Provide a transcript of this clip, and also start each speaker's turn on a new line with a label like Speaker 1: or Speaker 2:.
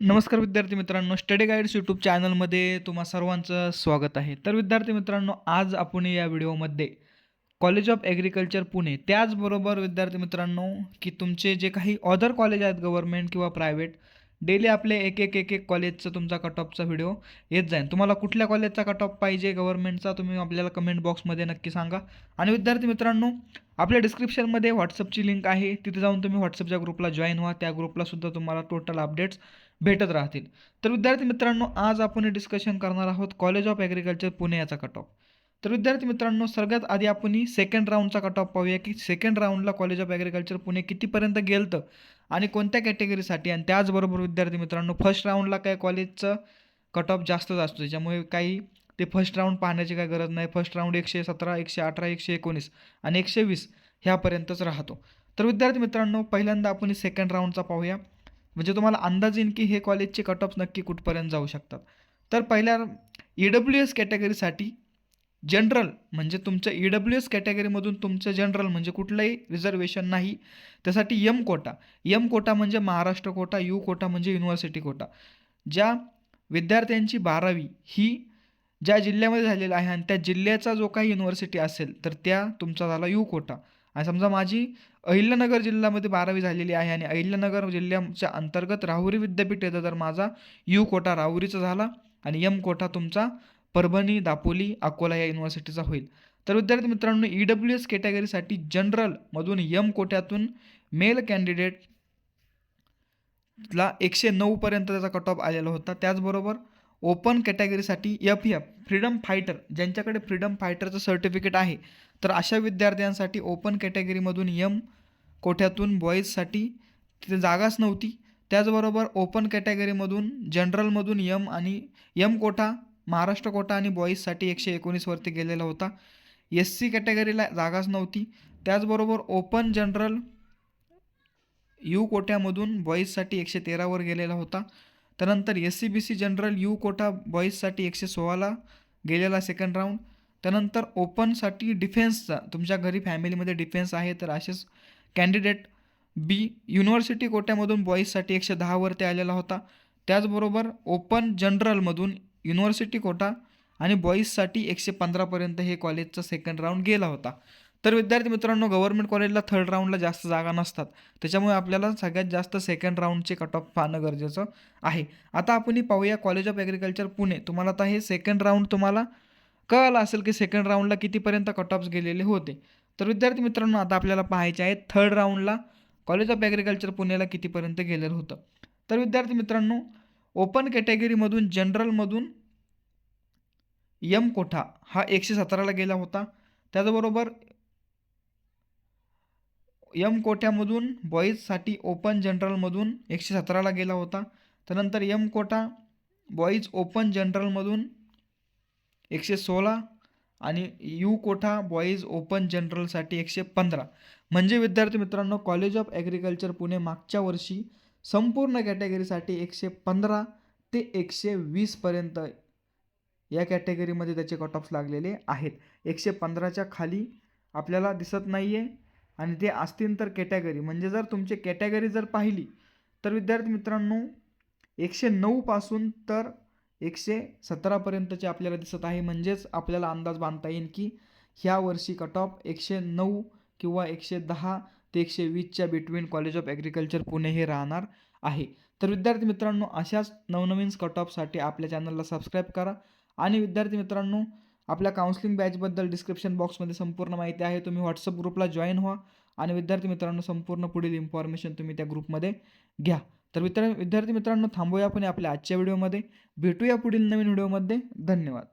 Speaker 1: नमस्कार विद्यार्थी मित्रांनो, स्टडी गाईड्स यूट्यूब चॅनलमध्ये तुम्हा सर्वांचं स्वागत आहे. तर विद्यार्थी मित्रांनो, आज आपण या व्हिडिओमध्ये कॉलेज ऑफ ॲग्रिकल्चर पुणे, त्याचबरोबर विद्यार्थी मित्रांनो, की तुमचे जे काही अदर कॉलेज आहेत गव्हर्नमेंट किंवा प्रायव्हेट, डेली आपले एक एक कॉलेजचं तुमचा कट ऑफचा व्हिडिओ येत जाईल. तुम्हाला कुठल्या कॉलेजचा कट ऑफ पाहिजे गव्हर्नमेंटचा, तुम्ही आपल्याला कमेंट बॉक्समध्ये नक्की सांगा. आणि विद्यार्थी मित्रांनो, आपल्या डिस्क्रिप्शनमध्ये व्हॉट्सअपची लिंक आहे, तिथे जाऊन तुम्ही व्हॉट्सअपच्या ग्रुपला जॉईन व्हा. त्या ग्रुपला सुद्धा तुम्हाला टोटल अपडेट्स भेटत राहतील. तर विद्यार्थी मित्रांनो, आज आपण डिस्कशन करणार आहोत कॉलेज ऑफ ॲग्रिकल्चर पुणे याचा कट ऑफ. तर विद्यार्थी मित्रांनो, सगळ्यात आधी आपण सेकंड राऊंडचा कट ऑफ पाहूया, की सेकंड राऊंडला कॉलेज ऑफ ॲग्रिकल्चर पुणे कितीपर्यंत गेलतं आणि कोणत्या कॅटेगरीसाठी. आणि त्याचबरोबर विद्यार्थी मित्रांनो, फर्स्ट राऊंडला काय कॉलेजचं कट ऑफ जास्तच असतो, त्याच्यामुळे काही ते फर्स्ट राऊंड पाहण्याची काही गरज नाही. फर्स्ट राऊंड 117, 118, 119 आणि 120 ह्यापर्यंतच राहतो. तर विद्यार्थी मित्रांनो, पहिल्यांदा आपण सेकंड राऊंडचा पाहूया, म्हणजे तुम्हाला अंदाज येईल की हे कॉलेजचे कट ऑफ नक्की कुठपर्यंत जाऊ शकतात. तर पहिल्या EWS कॅटेगरीसाठी जनरल, म्हणजे तुमचं EWS कॅटेगरीमधून तुमचं जनरल म्हणजे कुठलंही रिझर्वेशन नाही, त्यासाठी एम कोटा. एम कोटा म्हणजे महाराष्ट्र कोटा, यू कोटा म्हणजे युनिव्हर्सिटी कोटा. ज्या विद्यार्थ्यांची 12वी ही ज्या जिल्ह्यामध्ये झालेला आहे आणि त्या जिल्ह्याचा जो काही युनिव्हर्सिटी असेल तर त्या तुमचा झाला यू कोटा. आणि समजा माझी अहिल्यानगर जिल्ह्यामध्ये 12वी झालेली आहे आणि अहिल्यानगर जिल्ह्याच्या अंतर्गत राहुरी विद्यापीठ येतं, तर माझा यू कोटा राहुरीचा झाला आणि एम कोटा तुमचा परभणी, दापोली, अकोला या युनिव्हर्सिटीचा होईल. तर विद्यार्थी मित्रांनो, EWS कॅटेगरीसाठी जनरलमधून एम कोट्यातून मेल कॅन्डिडेटला 109 पर्यंत त्याचा कट ऑफ आलेला होता. त्याचबरोबर ओपन कॅटेगरीसाठी FF फ्रीडम फायटर, ज्यांच्याकडे फ्रीडम फायटरचं सर्टिफिकेट आहे, तर अशा विद्यार्थ्यांसाठी ओपन कॅटेगरीमधून एम कोट्यातून बॉईजसाठी तिथे जागाच नव्हती. त्याचबरोबर ओपन कॅटेगरीमधून जनरलमधून आणि एम कोटा, महाराष्ट्र कोटा आणि बॉईजसाठी 119 वरती गेलेला होता. SC कॅटेगरीला जागाच नव्हती. त्याचबरोबर ओपन जनरल यू कोट्यामधून बॉईजसाठी 113 वर गेलेला होता. त्यानंतर SC-BC जनरल यू कोटा बॉईजसाठी 116ला गेलेला सेकंड राऊंड. त्यानंतर ओपनसाठी डिफेन्सचा, तुमच्या घरी फॅमिलीमध्ये डिफेन्स आहे तर असेच कॅन्डिडेट युनिव्हर्सिटी कोट्यामधून बॉईजसाठी 110 वरती आलेला होता. त्याचबरोबर ओपन जनरलमधून युनिव्हर्सिटी कोटा आणि बॉईजसाठी 115 पर्यंत हे कॉलेजचा सेकंड राऊंड गेला होता. तर विद्यार्थी मित्रांनो, गव्हर्नमेंट कॉलेजला थर्ड राऊंडला जास्त जागा नसतात, त्याच्यामुळे आपल्याला सगळ्यात जास्त सेकंड राऊंडचे कट ऑफ पाहणं गरजेचं आहे. आता आपण पाहूया कॉलेज ऑफ ॲग्रिकल्चर पुणे. तुम्हाला आता हे सेकंड राऊंड तुम्हाला कळलं असेल की सेकंड राऊंडला कितीपर्यंत कट ऑफ्स गेलेले होते. तर विद्यार्थी मित्रांनो, आता आपल्याला पाहायचे आहे थर्ड राऊंडला कॉलेज ऑफ ॲग्रिकल्चर पुणेला कितीपर्यंत गेलेलं होतं. तर विद्यार्थी मित्रांनो, ओपन कॅटेगरीमधून जनरलमधून एम कोठा हा 117ला गेला होता. त्याचबरोबर एम कोट्यामधून बॉईजसाठी ओपन जनरलमधून 117ला गेला होता. त्यानंतर एम कोटा बॉईज ओपन जनरलमधून 116 आणि यू कोठा बॉईज ओपन जनरलसाठी 115. म्हणजे विद्यार्थी मित्रांनो, कॉलेज ऑफ ॲग्रिकल्चर पुणे मागच्या वर्षी संपूर्ण कॅटेगरीसाठी 115 ते 120 पर्यंत या कॅटेगरीमध्ये त्याचे कट ऑफ्स लागलेले आहेत. 115च्या खाली आपल्याला दिसत नाही आहे. आणि ते असतील तर कॅटेगरी, म्हणजे जर तुमची कॅटेगरी जर पाहिली तर विद्यार्थी मित्रांनो, 109 पासून तर 117 पर्यंतचे आपल्याला दिसत आहे. म्हणजेच आपल्याला अंदाज बांधता येईल की ह्या वर्षी कट ऑफ 109 किंवा 110 ते 120च्या between college of agriculture Pune हे राहणार आहे. तर विद्यार्थी मित्रांनो, अशाच नवनवीन कट ऑफसाठी आपल्या चॅनलला सबस्क्राईब करा. आणि विद्यार्थी मित्रांनो, आपल्या काउन्सिलिंग बॅचबद्दल डिस्क्रिप्शन बॉक्समध्ये संपूर्ण माहिती आहे, तुम्ही व्हॉट्सअप ग्रुपला जॉईन व्हा. आणि विद्यार्थी मित्रांनो, संपूर्ण पुढील इन्फॉर्मेशन तुम्ही त्या ग्रुपमध्ये घ्या. तर विद्यार्थी मित्रांनो, थांबूया आपण आपल्या आजच्या व्हिडिओमध्ये. भेटूया पुढील नवीन व्हिडिओमध्ये. धन्यवाद.